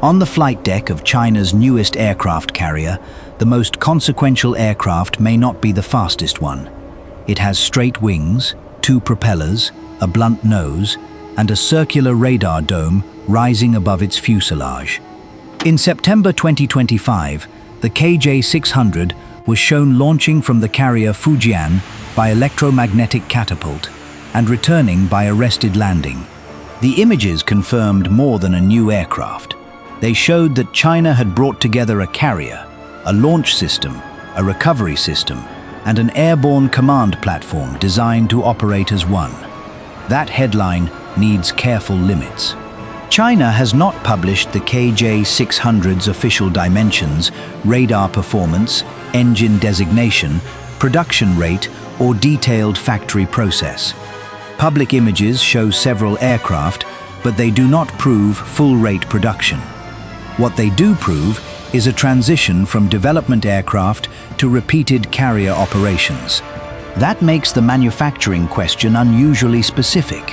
On the flight deck of China's newest aircraft carrier, the most consequential aircraft may not be the fastest one. It has straight wings, 2 propellers, a blunt nose, and a circular radar dome rising above its fuselage. In September 2025, the KJ-600 was shown launching from the carrier Fujian by electromagnetic catapult and returning by arrested landing. The images confirmed more than a new aircraft. They showed that China had brought together a carrier, a launch system, a recovery system, and an airborne command platform designed to operate as one. That headline needs careful limits. China has not published the KJ-600's official dimensions, radar performance, engine designation, production rate, or detailed factory process. Public images show several aircraft, but they do not prove full-rate production. What they do prove is a transition from development aircraft to repeated carrier operations. That makes the manufacturing question unusually specific.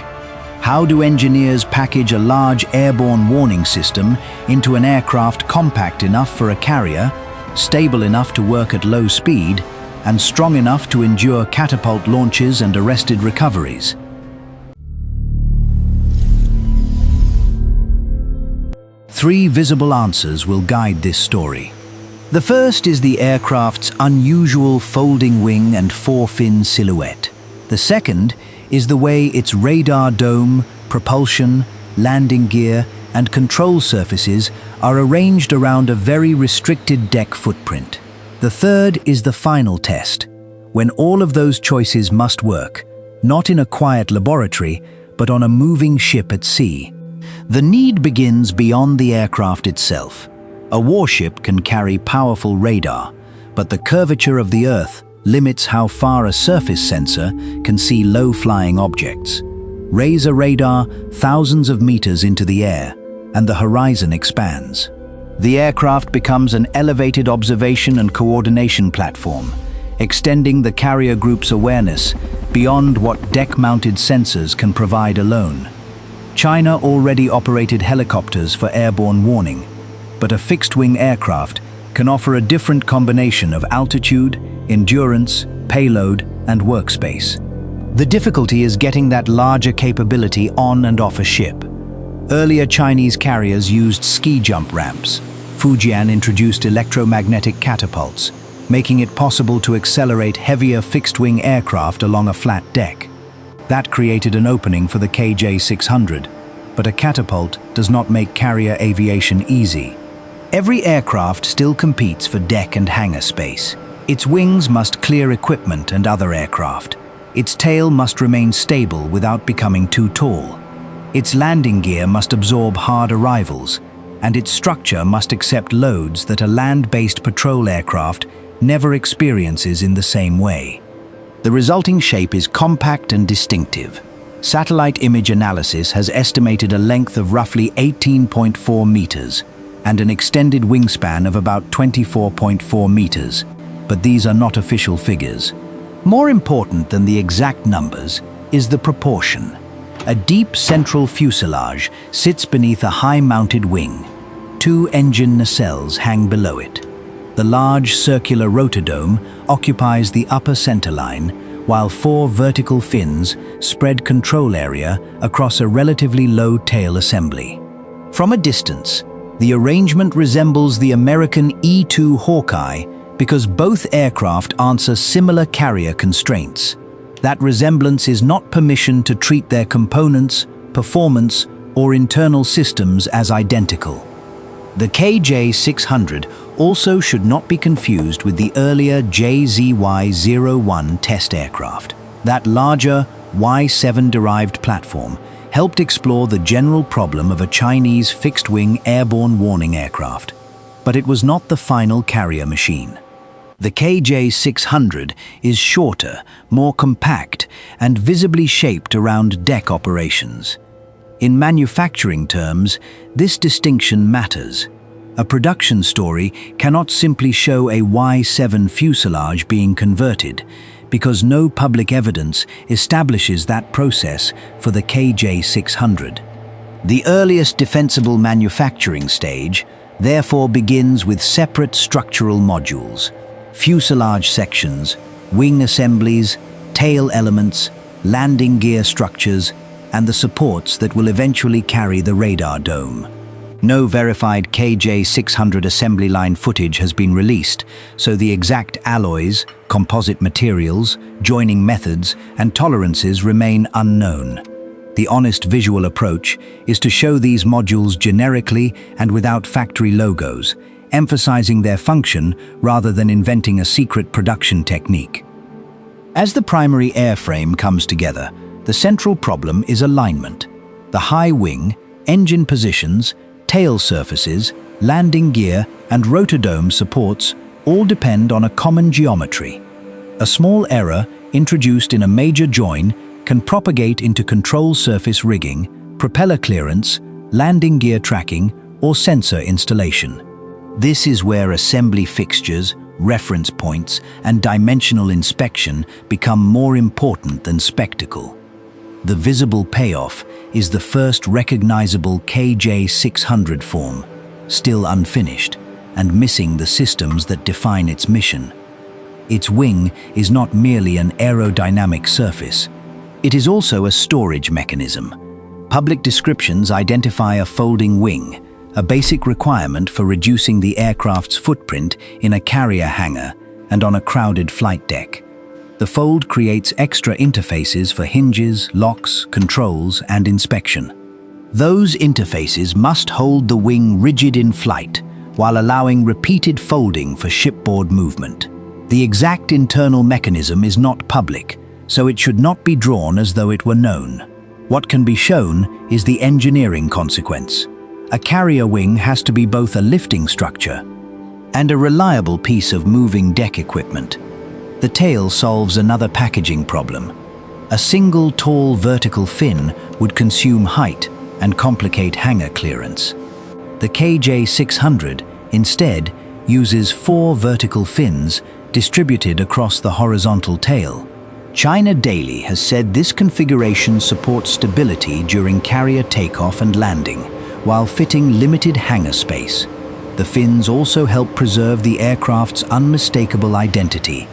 How do engineers package a large airborne warning system into an aircraft compact enough for a carrier, stable enough to work at low speed, and strong enough to endure catapult launches and arrested recoveries? Three visible answers will guide this story. The first is the aircraft's unusual folding wing and 4-fin silhouette. The second is the way its radar dome, propulsion, landing gear, and control surfaces are arranged around a very restricted deck footprint. The third is the final test, when all of those choices must work, not in a quiet laboratory, but on a moving ship at sea. The need begins beyond the aircraft itself. A warship can carry powerful radar, but the curvature of the Earth limits how far a surface sensor can see low-flying objects. Raise a radar thousands of meters into the air, and the horizon expands. The aircraft becomes an elevated observation and coordination platform, extending the carrier group's awareness beyond what deck-mounted sensors can provide alone. China already operated helicopters for airborne warning, but a fixed-wing aircraft can offer a different combination of altitude, endurance, payload, and workspace. The difficulty is getting that larger capability on and off a ship. Earlier Chinese carriers used ski jump ramps. Fujian introduced electromagnetic catapults, making it possible to accelerate heavier fixed-wing aircraft along a flat deck. That created an opening for the KJ-600, but a catapult does not make carrier aviation easy. Every aircraft still competes for deck and hangar space. Its wings must clear equipment and other aircraft. Its tail must remain stable without becoming too tall. Its landing gear must absorb hard arrivals, and its structure must accept loads that a land-based patrol aircraft never experiences in the same way. The resulting shape is compact and distinctive. Satellite image analysis has estimated a length of roughly 18.4 meters and an extended wingspan of about 24.4 meters, but these are not official figures. More important than the exact numbers is the proportion. A deep central fuselage sits beneath a high-mounted wing. 2 engine nacelles hang below it. The large circular rotodome occupies the upper centerline, while 4 vertical fins spread control area across a relatively low tail assembly. From a distance, the arrangement resembles the American E-2 Hawkeye because both aircraft answer similar carrier constraints. That resemblance is not permission to treat their components, performance, or internal systems as identical. The KJ-600 also should not be confused with the earlier JZY-01 test aircraft. That larger Y-7-derived platform helped explore the general problem of a Chinese fixed-wing airborne warning aircraft, but it was not the final carrier machine. The KJ-600 is shorter, more compact, and visibly shaped around deck operations. In manufacturing terms, this distinction matters. A production story cannot simply show a Y-7 fuselage being converted, because no public evidence establishes that process for the KJ-600. The earliest defensible manufacturing stage therefore begins with separate structural modules, fuselage sections, wing assemblies, tail elements, landing gear structures, and the supports that will eventually carry the radar dome. No verified KJ-600 assembly line footage has been released, so the exact alloys, composite materials, joining methods, and tolerances remain unknown. The honest visual approach is to show these modules generically and without factory logos, emphasizing their function rather than inventing a secret production technique. As the primary airframe comes together, the central problem is alignment. The high wing, engine positions, tail surfaces, landing gear, and rotodome supports all depend on a common geometry. A small error introduced in a major join can propagate into control surface rigging, propeller clearance, landing gear tracking, or sensor installation. This is where assembly fixtures, reference points, and dimensional inspection become more important than spectacle. The visible payoff is the first recognizable KJ-600 form, still unfinished, and missing the systems that define its mission. Its wing is not merely an aerodynamic surface. It is also a storage mechanism. Public descriptions identify a folding wing, a basic requirement for reducing the aircraft's footprint in a carrier hangar and on a crowded flight deck. The fold creates extra interfaces for hinges, locks, controls, and inspection. Those interfaces must hold the wing rigid in flight, while allowing repeated folding for shipboard movement. The exact internal mechanism is not public, so it should not be drawn as though it were known. What can be shown is the engineering consequence. A carrier wing has to be both a lifting structure and a reliable piece of moving deck equipment. The tail solves another packaging problem. A single tall vertical fin would consume height and complicate hangar clearance. The KJ-600 instead uses 4 vertical fins distributed across the horizontal tail. China Daily has said this configuration supports stability during carrier takeoff and landing, while fitting limited hangar space. The fins also help preserve the aircraft's unmistakable identity.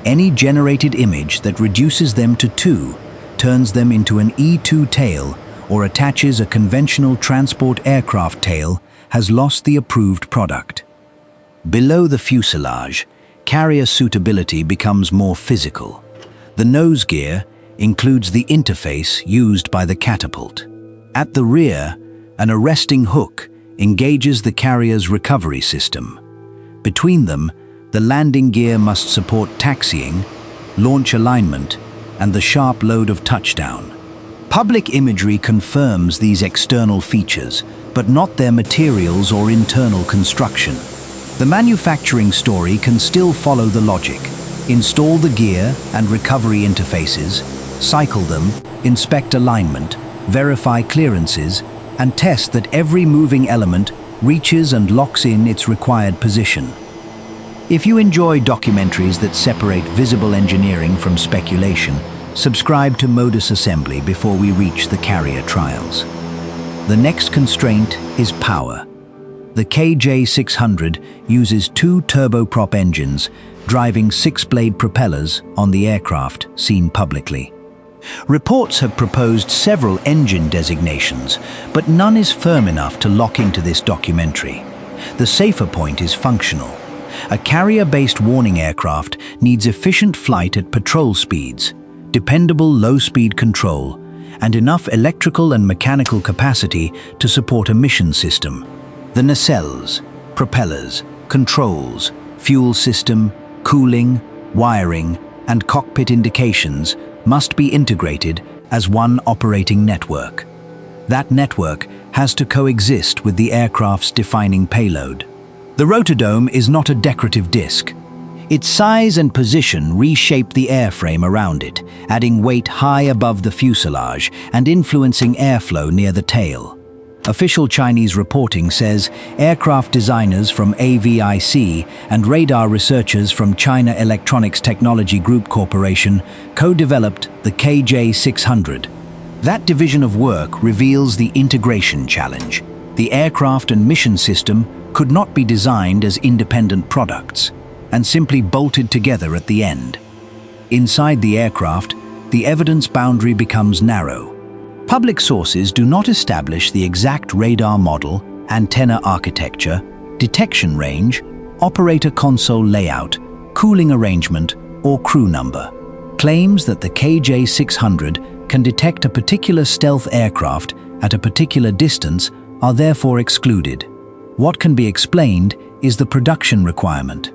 Any generated image that reduces them to 2, turns them into an E2 tail, or attaches a conventional transport aircraft tail, has lost the approved product. Below the fuselage, carrier suitability becomes more physical. The nose gear includes the interface used by the catapult. At the rear, an arresting hook engages the carrier's recovery system. Between them, the landing gear must support taxiing, launch alignment, and the sharp load of touchdown. Public imagery confirms these external features, but not their materials or internal construction. The manufacturing story can still follow the logic. Install the gear and recovery interfaces, cycle them, inspect alignment, verify clearances, and test that every moving element reaches and locks in its required position. If you enjoy documentaries that separate visible engineering from speculation, subscribe to Modus Assembly before we reach the carrier trials. The next constraint is power. The KJ-600 uses 2 turboprop engines driving 6-blade propellers on the aircraft seen publicly. Reports have proposed several engine designations, but none is firm enough to lock into this documentary. The safer point is functional. A carrier-based warning aircraft needs efficient flight at patrol speeds, dependable low-speed control, and enough electrical and mechanical capacity to support a mission system. The nacelles, propellers, controls, fuel system, cooling, wiring, and cockpit indications must be integrated as one operating network. That network has to coexist with the aircraft's defining payload. The rotodome is not a decorative disc. Its size and position reshape the airframe around it, adding weight high above the fuselage and influencing airflow near the tail. Official Chinese reporting says aircraft designers from AVIC and radar researchers from China Electronics Technology Group Corporation co-developed the KJ-600. That division of work reveals the integration challenge. The aircraft and mission system could not be designed as independent products and simply bolted together at the end. Inside the aircraft, the evidence boundary becomes narrow. Public sources do not establish the exact radar model, antenna architecture, detection range, operator console layout, cooling arrangement, or crew number. Claims that the KJ-600 can detect a particular stealth aircraft at a particular distance are therefore excluded. What can be explained is the production requirement.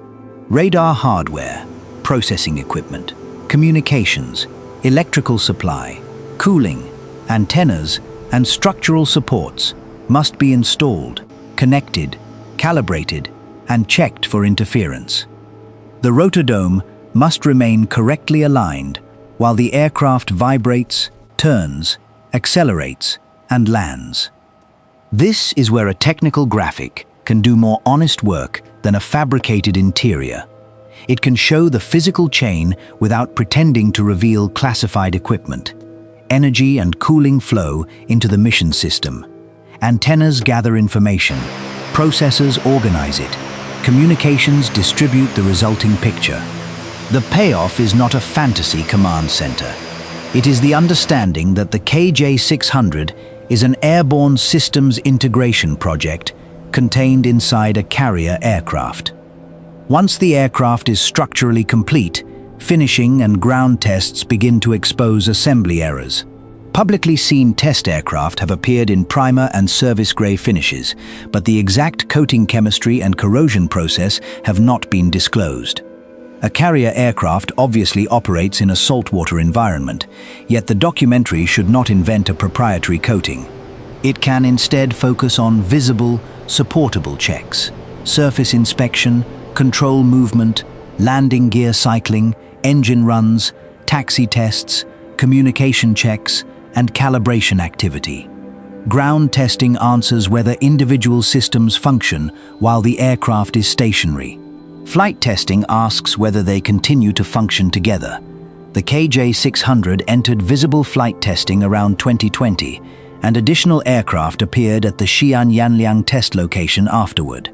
Radar hardware, processing equipment, communications, electrical supply, cooling, antennas, and structural supports must be installed, connected, calibrated, and checked for interference. The rotodome must remain correctly aligned while the aircraft vibrates, turns, accelerates, and lands. This is where a technical graphic can do more honest work than a fabricated interior. It can show the physical chain without pretending to reveal classified equipment. Energy and cooling flow into the mission system. Antennas gather information. Processors organize it. Communications distribute the resulting picture. The payoff is not a fantasy command center. It is the understanding that the KJ-600 is an airborne systems integration project contained inside a carrier aircraft. Once the aircraft is structurally complete, finishing and ground tests begin to expose assembly errors. Publicly seen test aircraft have appeared in primer and service gray finishes, but the exact coating chemistry and corrosion process have not been disclosed. A carrier aircraft obviously operates in a saltwater environment, yet the documentary should not invent a proprietary coating. It can instead focus on visible, supportable checks, surface inspection, control movement, landing gear cycling, engine runs, taxi tests, communication checks, and calibration activity. Ground testing answers whether individual systems function while the aircraft is stationary. Flight testing asks whether they continue to function together. The KJ-600 entered visible flight testing around 2020, and additional aircraft appeared at the Fujian Yanliang test location afterward.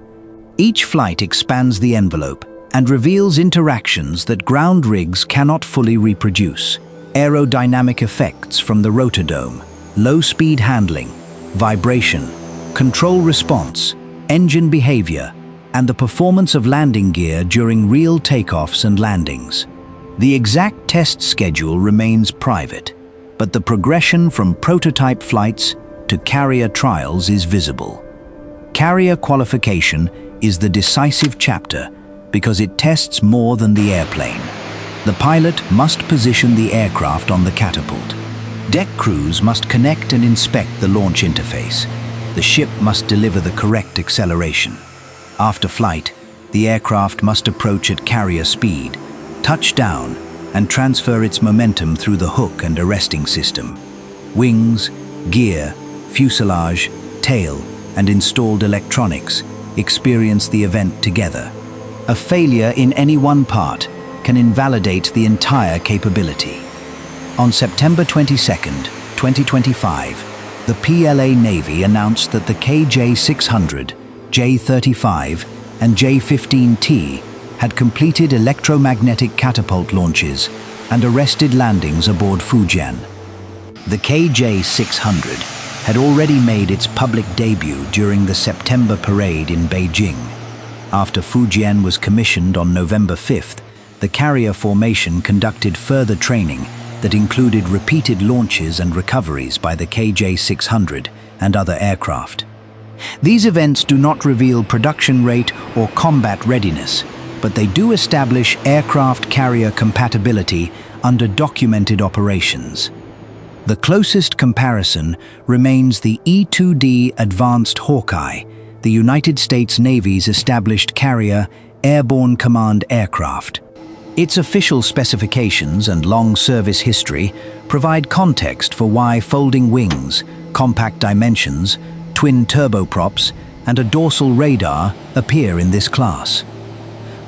Each flight expands the envelope and reveals interactions that ground rigs cannot fully reproduce. Aerodynamic effects from the rotodome, low-speed handling, vibration, control response, engine behavior, and the performance of landing gear during real takeoffs and landings. The exact test schedule remains private, but the progression from prototype flights to carrier trials is visible. Carrier qualification is the decisive chapter because it tests more than the airplane. The pilot must position the aircraft on the catapult. Deck crews must connect and inspect the launch interface. The ship must deliver the correct acceleration. After flight, the aircraft must approach at carrier speed, touch down, and transfer its momentum through the hook and arresting system. Wings, gear, fuselage, tail, and installed electronics experience the event together. A failure in any one part can invalidate the entire capability. On September 22, 2025, the PLA Navy announced that the KJ-600, J-35, and J-15T had completed electromagnetic catapult launches and arrested landings aboard Fujian. The KJ-600 had already made its public debut during the September parade in Beijing. After Fujian was commissioned on November 5th, the carrier formation conducted further training that included repeated launches and recoveries by the KJ-600 and other aircraft. These events do not reveal production rate or combat readiness, but they do establish aircraft-carrier compatibility under documented operations. The closest comparison remains the E-2D Advanced Hawkeye, the United States Navy's established carrier airborne command aircraft. Its official specifications and long service history provide context for why folding wings, compact dimensions, twin turboprops, and a dorsal radar appear in this class.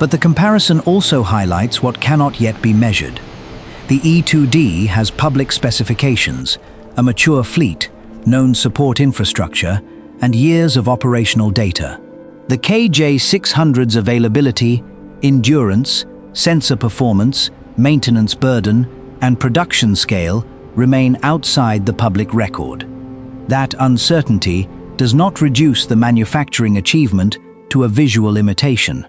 But the comparison also highlights what cannot yet be measured. The E-2D has public specifications, a mature fleet, known support infrastructure, and years of operational data. The KJ-600's availability, endurance, sensor performance, maintenance burden, and production scale remain outside the public record. That uncertainty does not reduce the manufacturing achievement to a visual imitation.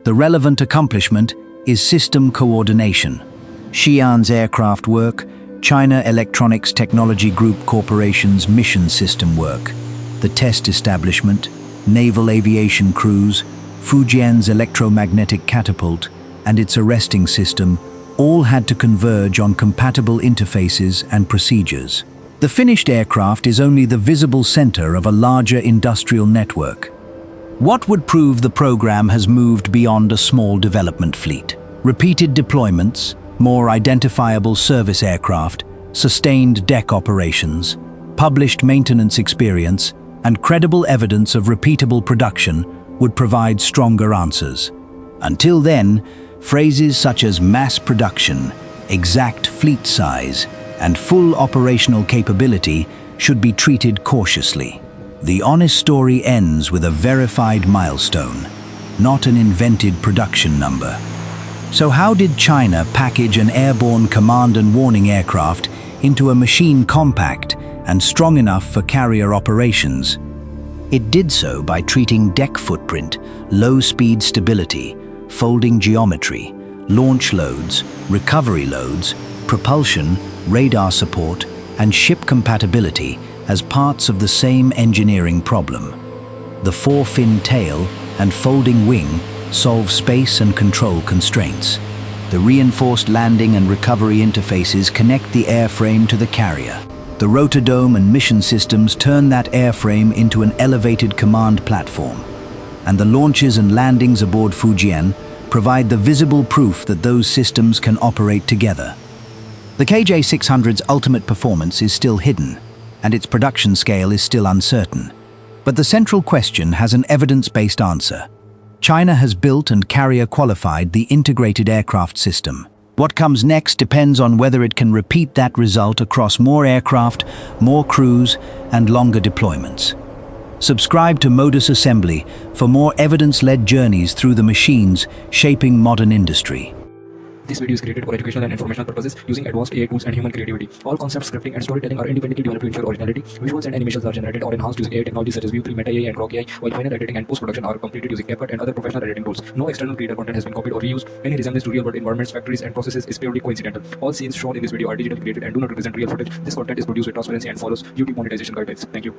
The relevant accomplishment is system coordination. Fujian's aircraft work, China Electronics Technology Group Corporation's mission system work, the test establishment, naval aviation crews, Fujian's electromagnetic catapult, and its arresting system all had to converge on compatible interfaces and procedures. The finished aircraft is only the visible center of a larger industrial network. What would prove the program has moved beyond a small development fleet? Repeated deployments, more identifiable service aircraft, sustained deck operations, published maintenance experience, and credible evidence of repeatable production would provide stronger answers. Until then, phrases such as mass production, exact fleet size, and full operational capability should be treated cautiously. The honest story ends with a verified milestone, not an invented production number. So how did China package an airborne command and warning aircraft into a machine compact and strong enough for carrier operations? It did so by treating deck footprint, low-speed stability, folding geometry, launch loads, recovery loads, propulsion, radar support, and ship compatibility as parts of the same engineering problem. The four-fin tail and folding wing solve space and control constraints. The reinforced landing and recovery interfaces connect the airframe to the carrier. The rotodome and mission systems turn that airframe into an elevated command platform. And the launches and landings aboard Fujian provide the visible proof that those systems can operate together. The KJ-600's ultimate performance is still hidden, and its production scale is still uncertain. But the central question has an evidence-based answer. China has built and carrier qualified the integrated aircraft system. What comes next depends on whether it can repeat that result across more aircraft, more crews, and longer deployments. Subscribe to Modus Assembly for more evidence-led journeys through the machines shaping modern industry. This video is created for educational and informational purposes using advanced AI tools and human creativity. All concepts, scripting, and storytelling are independently developed to ensure originality. Visuals and animations are generated or enhanced using AI technologies such as View 3, Meta AI, and Grok AI, while final editing and post-production are completed using CapCut and other professional editing tools. No external creator content has been copied or reused. Any resemblance to real-world environments, factories, and processes is purely coincidental. All scenes shown in this video are digitally created and do not represent real footage. This content is produced with transparency and follows YouTube monetization guidelines. Thank you.